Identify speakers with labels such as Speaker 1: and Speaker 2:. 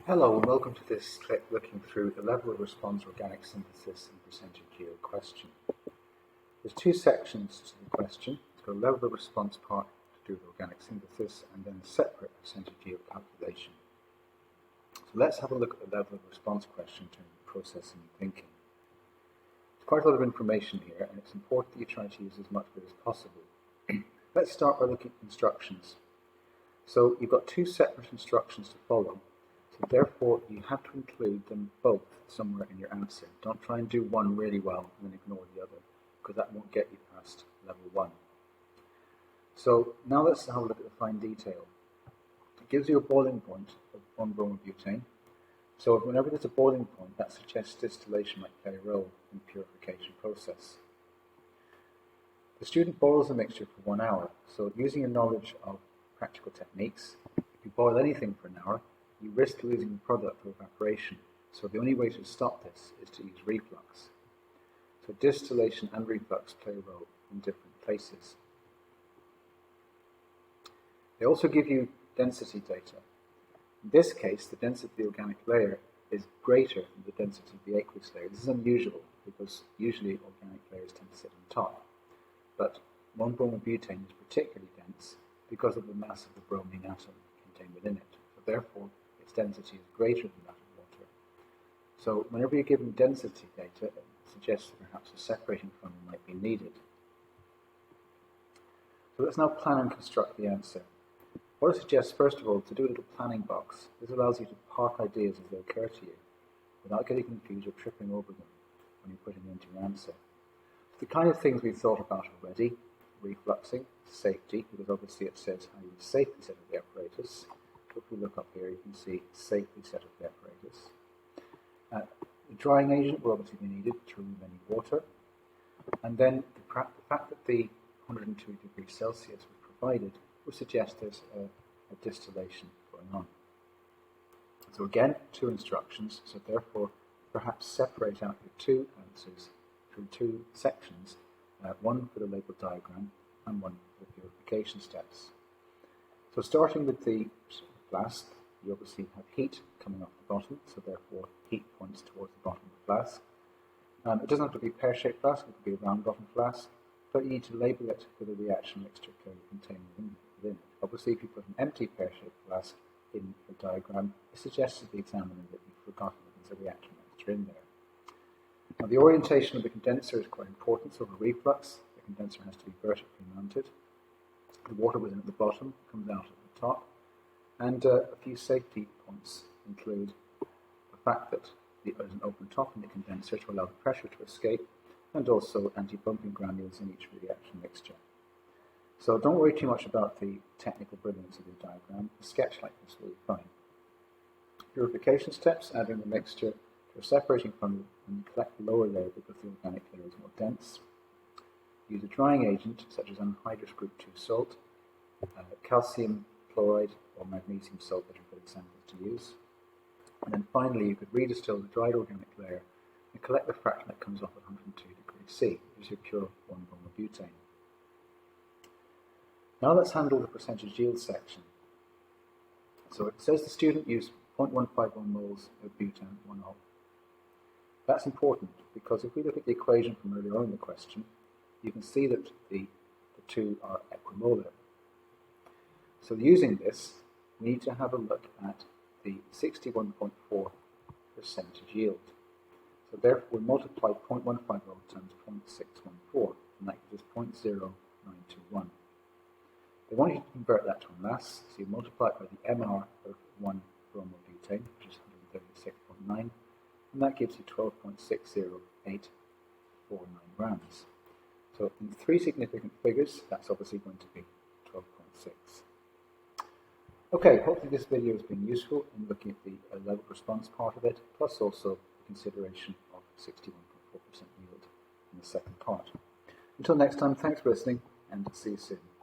Speaker 1: Hello and welcome to this clip looking through the level of response organic synthesis and percentage yield question. There's two sections to the question. It's got a level of response part to do with organic synthesis and then a separate percentage yield calculation. So let's have a look at the level of response question in terms of processing and thinking. There's quite a lot of information here and it's important that you try to use as much of it as possible. Let's start by looking at instructions. So you've got two separate instructions to follow. So therefore, you have to include them both somewhere in your answer. Don't try and do one really well and then ignore the other, because that won't get you past level 1. So now let's have a look at the fine detail. It gives you a boiling point of 1-bromobutane. So whenever there's a boiling point, that suggests distillation might play a role in the purification process. The student boils the mixture for 1 hour. So using your knowledge of practical techniques, if you boil anything for an hour, you risk losing the product through evaporation, so the only way to stop this is to use reflux. So distillation and reflux play a role in different places. They also give you density data. In this case, the density of the organic layer is greater than the density of the aqueous layer. This is unusual because usually organic layers tend to sit on top, but 1-bromobutane is particularly dense because of the mass of the bromine atom contained within it. So therefore, its density is greater than that of water. So whenever you're given density data, it suggests that perhaps a separating funnel might be needed. So let's now plan and construct the answer. What I suggest, first of all, to do a little planning box. This allows you to park ideas as they occur to you, without getting confused or tripping over them when you're putting them into your answer. So the kind of things we've thought about already: refluxing, safety, because obviously it says how you would safely set up the apparatus. If we look up here, you can see safely set up the apparatus. The drying agent will obviously be needed to remove any water. And then the fact that the 102 degrees Celsius was provided would suggest there's a distillation going on. So again, two instructions, so therefore perhaps separate out your two answers through two sections, one for the label diagram and one for the purification steps. So starting with the flask, you obviously have heat coming off the bottom, so therefore heat points towards the bottom of the flask. It doesn't have to be a pear-shaped flask, it could be a round-bottom flask, but you need to label it with a reaction mixture clearly contained within it. Obviously, if you put an empty pear-shaped flask in the diagram, it suggests to the examiner that you've forgotten that there's a reaction mixture in there. Now, the orientation of the condenser is quite important, so for reflux, the condenser has to be vertically mounted. The water within at the bottom comes out at the top. And a few safety points include the fact that there's an open top in the condenser to allow the pressure to escape, and also anti-bumping granules in each reaction mixture. So don't worry too much about the technical brilliance of the diagram. A sketch like this will be fine. Purification steps: adding the mixture to a separating funnel and collect the lower layer because the organic layer is more dense. Use a drying agent such as anhydrous group 2 salt, calcium chloride or magnesium sulfate are good examples to use. And then finally, you could redistill the dried organic layer and collect the fraction that comes off at 102 degrees C, which is your pure 1-bromobutane. Now let's handle the percentage yield section. So it says the student used 0.151 moles of butane 1-ol. That's important because if we look at the equation from earlier on in the question, you can see that the two are equimolar. So using this, we need to have a look at the 61.4 percentage yield. So therefore we multiply 0.150 times 0.614, and that gives us 0.0921. They want you to convert that to a mass, so you multiply it by the MR of 1-bromobutane, which is 136.9, and that gives you 12.60849 grams. So in three significant figures, that's obviously going to be 12.6. Okay, hopefully this video has been useful in looking at the level response part of it, plus also the consideration of 61.4% yield in the second part. Until next time, thanks for listening, and see you soon.